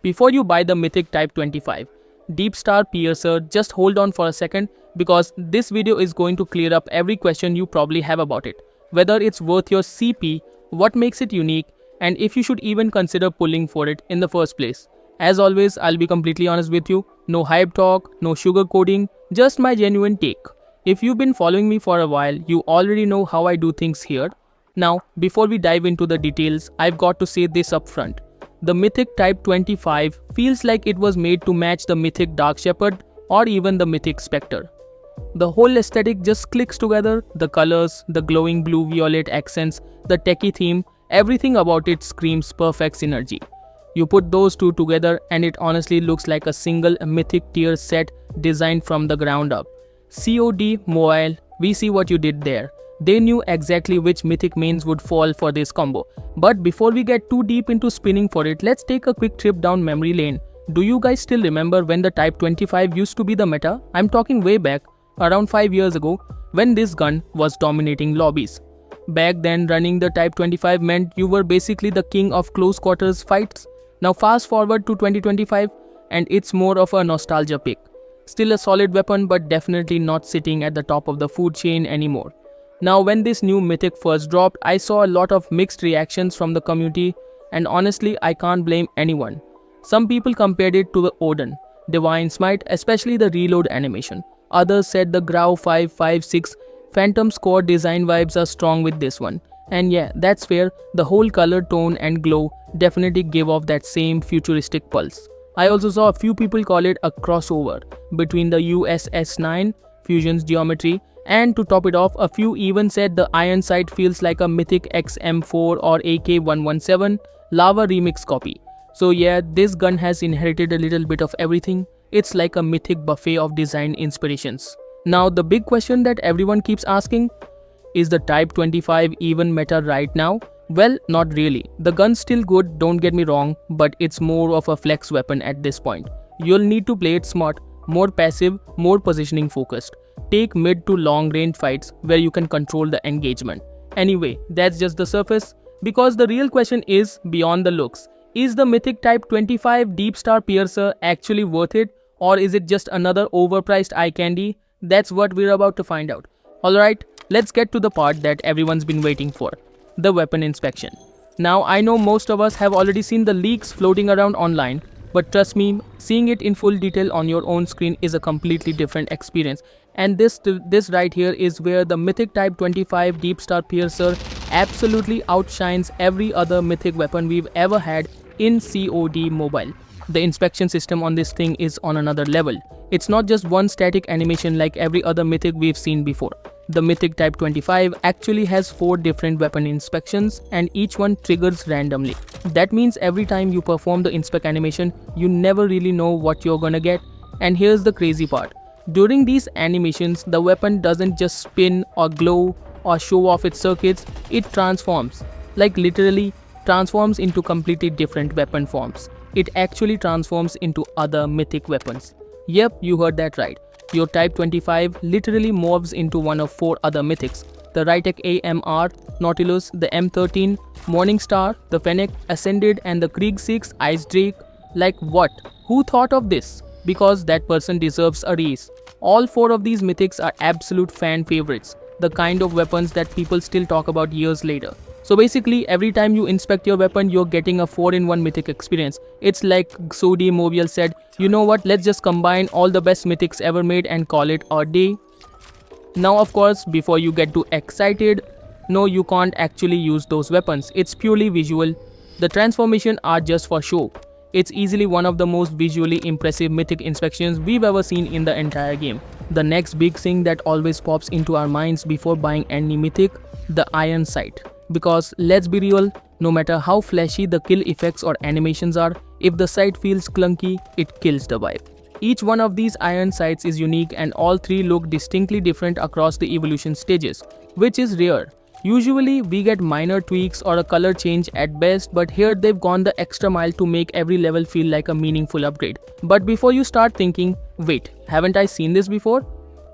before you buy the Mythic Type-25 Deepstar Piercer, just hold on for a second because this video is going to clear up every question you probably have about it. Whether it's worth your CP, what makes it unique, and if you should even consider pulling for it in the first place. As always, I'll be completely honest with you. No hype talk, no sugar coating, just my genuine take. If you've been following me for a while, you already know how I do things here. Now, before we dive into the details, I've got to say this up front. The Mythic Type-25 feels like it was made to match the Mythic Dark Shepherd or even the Mythic Spectre. The whole aesthetic just clicks together, the colors, the glowing blue-violet accents, the techie theme, everything about it screams perfect synergy. You put those two together and it honestly looks like a single Mythic tier set designed from the ground up. COD Mobile, we see what you did there. They knew exactly which Mythic mains would fall for this combo. But before we get too deep into spinning for it, let's take a quick trip down memory lane. Do you guys still remember when the Type-25 used to be the meta? I'm talking way back, around 5 years ago, when this gun was dominating lobbies. Back then, running the Type-25 meant you were basically the king of close quarters fights. Now fast forward to 2025 and it's more of a nostalgia pick. Still a solid weapon, but definitely not sitting at the top of the food chain anymore. Now when this new Mythic first dropped, I saw a lot of mixed reactions from the community, and honestly I can't blame anyone. Some people compared it to the Odin, Divine Smite, especially the reload animation. Others said the Grau 556 Phantom Squad design vibes are strong with this one. And yeah, that's fair, the whole color tone and glow definitely give off that same futuristic pulse. I also saw a few people call it a crossover between the USS-9 Fusion's geometry, and to top it off, a few even said the iron sight feels like a Mythic XM4 or AK-117 Lava remix copy. So yeah, this gun has inherited a little bit of everything. It's like a Mythic buffet of design inspirations. Now the big question that everyone keeps asking, is the Type-25 even meta right now? Well, not really. The gun's still good, don't get me wrong, but it's more of a flex weapon at this point. You'll need to play it smart, more passive, more positioning focused. Take mid to long range fights where you can control the engagement. Anyway, that's just the surface, because the real question is beyond the looks. Is the Mythic Type-25 Deepstar Piercer actually worth it, or is it just another overpriced eye candy? That's what we're about to find out. Alright, let's get to the part that everyone's been waiting for. The weapon inspection. Now I know most of us have already seen the leaks floating around online, but trust me, seeing it in full detail on your own screen is a completely different experience. And this right here is where the Mythic Type-25 Deepstar Piercer absolutely outshines every other Mythic weapon we've ever had in COD Mobile. The inspection system on this thing is on another level. It's not just one static animation like every other Mythic we've seen before. The Mythic Type-25 actually has 4 different weapon inspections, and each one triggers randomly. That means every time you perform the inspect animation, you never really know what you're gonna get. And here's the crazy part. During these animations, the weapon doesn't just spin or glow or show off its circuits, it transforms. Like literally transforms into completely different weapon forms. It actually transforms into other Mythic weapons. Yep, you heard that right. Your Type-25 literally morphs into one of 4 other Mythics. The Rytek AMR, Nautilus, the M13, Morningstar, the Fennec, Ascended, and the Krieg 6 Ice Drake. Like what? Who thought of this? Because that person deserves a raise. All 4 of these Mythics are absolute fan favorites, the kind of weapons that people still talk about years later. So basically, every time you inspect your weapon, you're getting a 4-in-1 Mythic experience. It's like Sodi Mobile said, you know what, let's just combine all the best Mythics ever made and call it a day. Now of course, before you get too excited, no, you can't actually use those weapons. It's purely visual. The transformations are just for show. It's easily one of the most visually impressive Mythic inspections we've ever seen in the entire game. The next big thing that always pops into our minds before buying any Mythic, the iron sight. Because let's be real, no matter how flashy the kill effects or animations are, if the sight feels clunky, it kills the vibe. Each one of these iron sights is unique, and all 3 look distinctly different across the evolution stages, which is rare. Usually we get minor tweaks or a color change at best, but here they've gone the extra mile to make every level feel like a meaningful upgrade. But before you start thinking, wait, haven't I seen this before?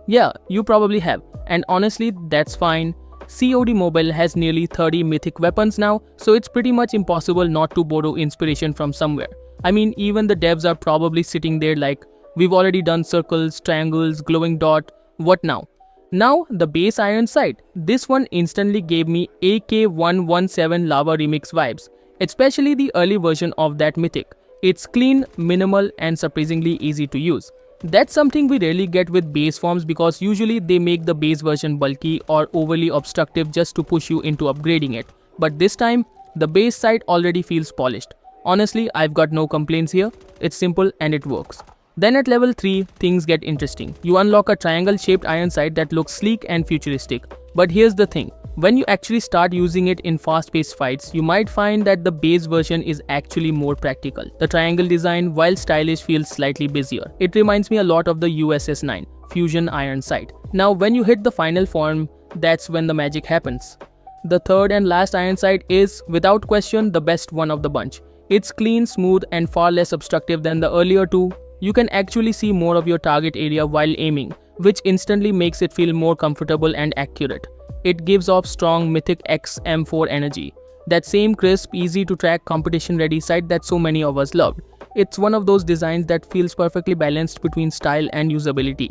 Yeah, you probably have, and honestly that's fine. COD Mobile has nearly 30 Mythic weapons now, so it's pretty much impossible not to borrow inspiration from somewhere. I mean, even the devs are probably sitting there like, we've already done circles, triangles, glowing dot, what now? Now, the base iron sight. This one instantly gave me AK-117 Lava Remix vibes, especially the early version of that mythic. It's clean, minimal, and surprisingly easy to use. That's something we rarely get with base forms because usually they make the base version bulky or overly obstructive just to push you into upgrading it. But this time, the base sight already feels polished. Honestly, I've got no complaints here. It's simple and it works. Then at level 3, things get interesting. You unlock a triangle-shaped iron sight that looks sleek and futuristic. But here's the thing. When you actually start using it in fast-paced fights, you might find that the base version is actually more practical. The triangle design, while stylish, feels slightly busier. It reminds me a lot of the USS-9 Fusion Iron Sight. Now, when you hit the final form, that's when the magic happens. The third and last iron sight is, without question, the best one of the bunch. It's clean, smooth, and far less obstructive than the earlier two. You can actually see more of your target area while aiming, which instantly makes it feel more comfortable and accurate. It gives off strong Mythic X M4 energy. That same crisp, easy to track, competition-ready sight that so many of us loved. It's one of those designs that feels perfectly balanced between style and usability.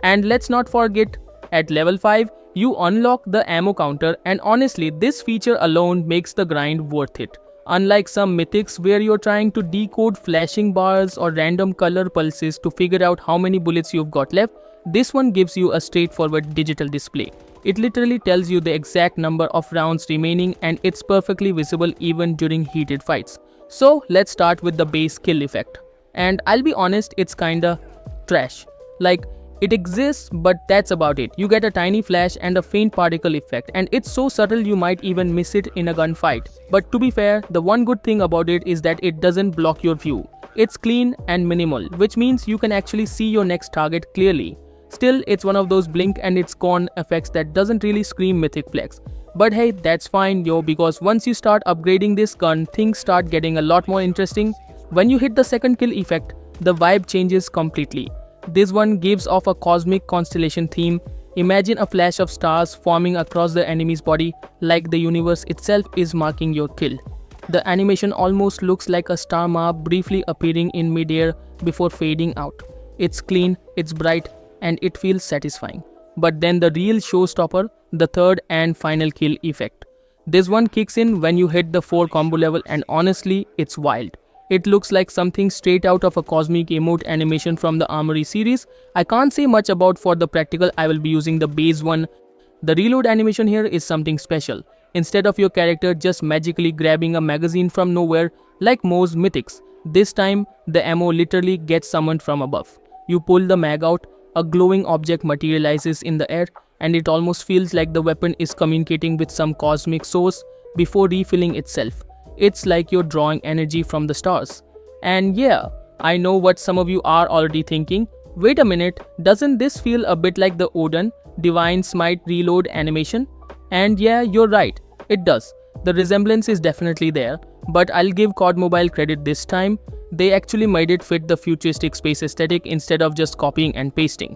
And let's not forget, at level 5, you unlock the ammo counter, and honestly, this feature alone makes the grind worth it. Unlike some mythics where you're trying to decode flashing bars or random color pulses to figure out how many bullets you've got left, this one gives you a straightforward digital display. It literally tells you the exact number of rounds remaining, and it's perfectly visible even during heated fights. So let's start with the base kill effect. And I'll be honest, it's kinda trash. Like, it exists, but that's about it. You get a tiny flash and a faint particle effect, and it's so subtle you might even miss it in a gunfight. But to be fair, the one good thing about it is that it doesn't block your view. It's clean and minimal, which means you can actually see your next target clearly. Still, it's one of those blink and it's gone effects that doesn't really scream mythic flex. But hey, that's fine yo, because once you start upgrading this gun, things start getting a lot more interesting. When you hit the second kill effect, the vibe changes completely. This one gives off a cosmic constellation theme. Imagine a flash of stars forming across the enemy's body, like the universe itself is marking your kill. The animation almost looks like a star map briefly appearing in midair before fading out. It's clean, it's bright, and it feels satisfying. But then the real showstopper, the third and final kill effect. This one kicks in when you hit the 4 combo level, and honestly, it's wild. It looks like something straight out of a cosmic emote animation from the Armory series. I can't say much about for the practical, I will be using the base one. The reload animation here is something special. Instead of your character just magically grabbing a magazine from nowhere like most mythics, this time the ammo literally gets summoned from above. You pull the mag out, a glowing object materializes in the air, and it almost feels like the weapon is communicating with some cosmic source before refilling itself. It's like you're drawing energy from the stars. And yeah, I know what some of you are already thinking. Wait a minute, doesn't this feel a bit like the Odin Divine Smite reload animation? And yeah, you're right, it does. The resemblance is definitely there, but I'll give COD Mobile credit this time. They actually made it fit the futuristic space aesthetic instead of just copying and pasting.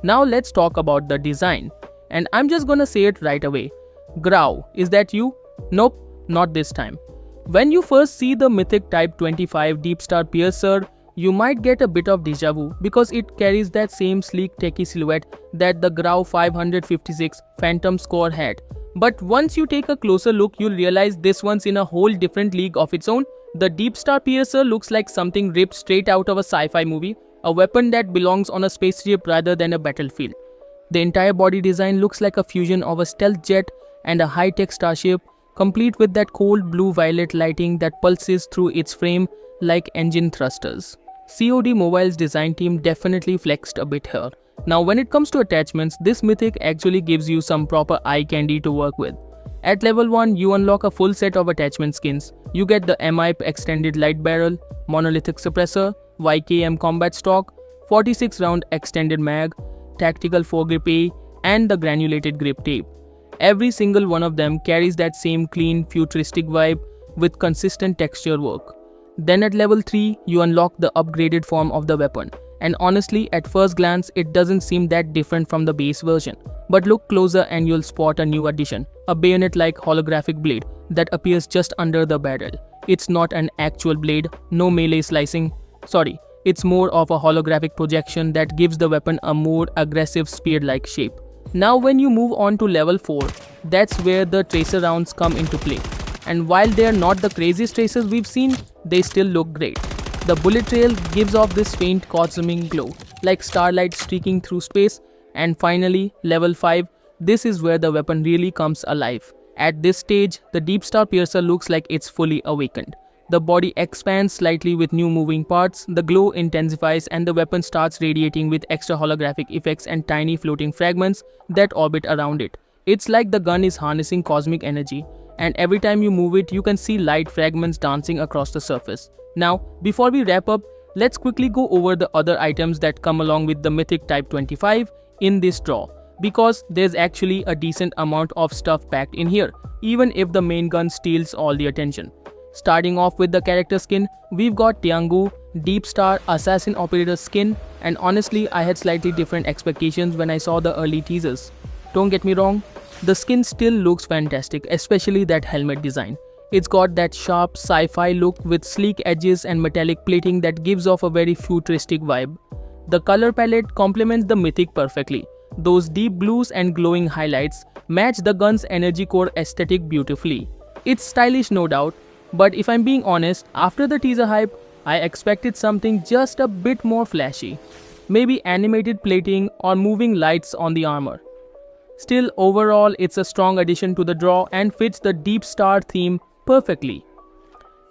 Now let's talk about the design. And I'm just gonna say it right away. Grau, is that you? Nope, not this time. When you first see the Mythic Type-25 Deepstar Piercer, you might get a bit of deja vu because it carries that same sleek techie silhouette that the Grau 556 Phantom Score had. But once you take a closer look, you'll realize this one's in a whole different league of its own. The Deepstar Piercer looks like something ripped straight out of a sci-fi movie, a weapon that belongs on a spaceship rather than a battlefield. The entire body design looks like a fusion of a stealth jet and a high-tech starship, complete with that cold blue-violet lighting that pulses through its frame like engine thrusters. COD Mobile's design team definitely flexed a bit here. Now when it comes to attachments, this mythic actually gives you some proper eye candy to work with. At level 1, you unlock a full set of attachment skins. You get the MIP extended light barrel, monolithic suppressor, YKM combat stock, 46 round extended mag, tactical foregrip A, and the granulated grip tape. Every single one of them carries that same clean, futuristic vibe with consistent texture work. Then at level 3, you unlock the upgraded form of the weapon. And honestly, at first glance, it doesn't seem that different from the base version. But look closer and you'll spot a new addition, a bayonet-like holographic blade that appears just under the barrel. It's not an actual blade, no melee slicing. Sorry, it's more of a holographic projection that gives the weapon a more aggressive spear-like shape. Now when you move on to level 4, that's where the tracer rounds come into play. And while they are not the craziest tracers we've seen, they still look great. The bullet trail gives off this faint cosmic glow, like starlight streaking through space. And finally, level 5, this is where the weapon really comes alive. At this stage, the Deepstar Piercer looks like it's fully awakened. The body expands slightly with new moving parts, the glow intensifies, and the weapon starts radiating with extra holographic effects and tiny floating fragments that orbit around it. It's like the gun is harnessing cosmic energy, and every time you move it, you can see light fragments dancing across the surface. Now, before we wrap up, let's quickly go over the other items that come along with the Mythic Type-25 in this draw, because there's actually a decent amount of stuff packed in here, even if the main gun steals all the attention. Starting off with the character skin, we've got Tiangu, Deepstar Assassin Operator skin, and honestly I had slightly different expectations when I saw the early teasers. Don't get me wrong, the skin still looks fantastic, especially that helmet design. It's got that sharp sci-fi look with sleek edges and metallic plating that gives off a very futuristic vibe. The color palette complements the Mythic perfectly. Those deep blues and glowing highlights match the gun's energy core aesthetic beautifully. It's stylish no doubt, but if I'm being honest, after the teaser hype, I expected something just a bit more flashy. Maybe animated plating or moving lights on the armor. Still, overall, it's a strong addition to the draw and fits the Deepstar theme perfectly.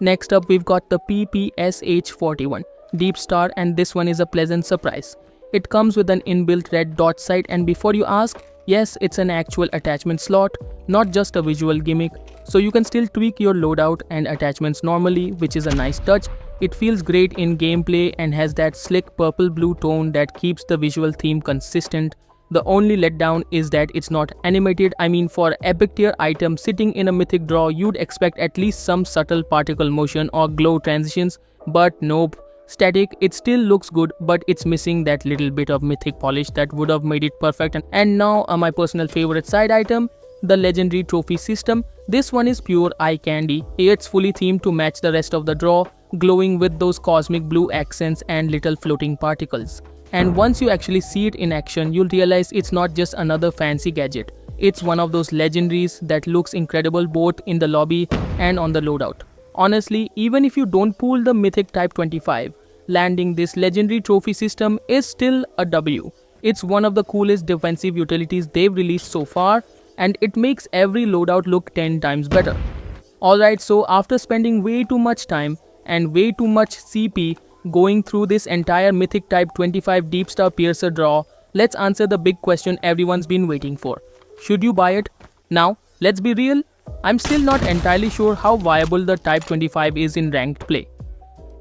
Next up, we've got the PPSH-41 Deepstar, and this one is a pleasant surprise. It comes with an inbuilt red dot sight, and before you ask, yes, it's an actual attachment slot, not just a visual gimmick, so you can still tweak your loadout and attachments normally, which is a nice touch. It feels great in gameplay and has that slick purple-blue tone that keeps the visual theme consistent. The only letdown is that it's not animated. I mean, for epic tier item sitting in a mythic draw, you'd expect at least some subtle particle motion or glow transitions, but nope. Static, it still looks good, but it's missing that little bit of mythic polish that would have made it perfect. And now my personal favorite side item, the legendary trophy system. This one is pure eye candy. It's fully themed to match the rest of the draw, glowing with those cosmic blue accents and little floating particles. And once you actually see it in action, you'll realize it's not just another fancy gadget. It's one of those legendaries that looks incredible both in the lobby and on the loadout. Honestly, even if you don't pull the Mythic Type-25, landing this legendary trophy system is still a W. It's one of the coolest defensive utilities they've released so far, and it makes every loadout look 10 times better. Alright, so after spending way too much time and way too much CP going through this entire Mythic Type-25 Deepstar Piercer draw, let's answer the big question everyone's been waiting for. Should you buy it? Now, let's be real, I'm still not entirely sure how viable the Type-25 is in ranked play.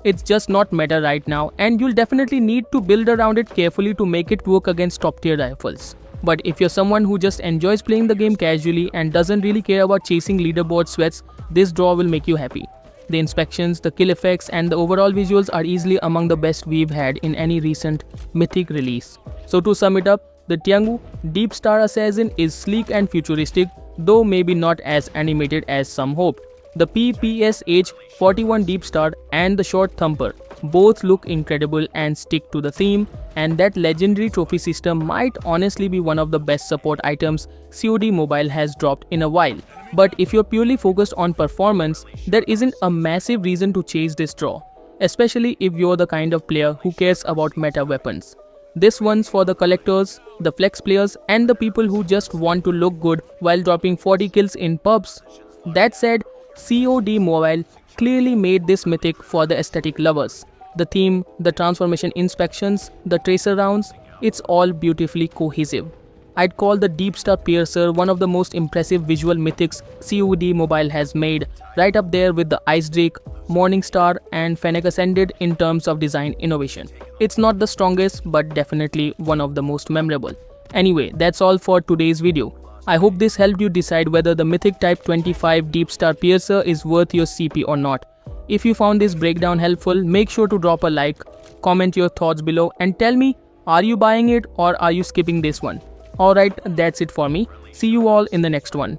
It's just not meta right now, and you'll definitely need to build around it carefully to make it work against top tier rifles. But if you're someone who just enjoys playing the game casually and doesn't really care about chasing leaderboard sweats, this draw will make you happy. The inspections, the kill effects, and the overall visuals are easily among the best we've had in any recent Mythic release. So to sum it up, the Tiangu Deepstar Assassin is sleek and futuristic, though maybe not as animated as some hoped. The PPSH-41 Deepstar and the Short Thumper both look incredible and stick to the theme, and that legendary trophy system might honestly be one of the best support items COD Mobile has dropped in a while. But if you're purely focused on performance, there isn't a massive reason to chase this draw, especially if you're the kind of player who cares about meta weapons. This one's for the collectors, the flex players, and the people who just want to look good while dropping 40 kills in pubs. That said, COD Mobile clearly made this mythic for the aesthetic lovers. The theme, the transformation inspections, the tracer rounds, it's all beautifully cohesive. I'd call the Deepstar Piercer one of the most impressive visual mythics COD Mobile has made, right up there with the Ice Drake, Morningstar, and Fennec Ascended in terms of design innovation. It's not the strongest, but definitely one of the most memorable. Anyway, that's all for today's video. I hope this helped you decide whether the Mythic Type-25 Deepstar Piercer is worth your CP or not. If you found this breakdown helpful, make sure to drop a like, comment your thoughts below, and tell me, are you buying it or are you skipping this one? Alright, that's it for me. See you all in the next one.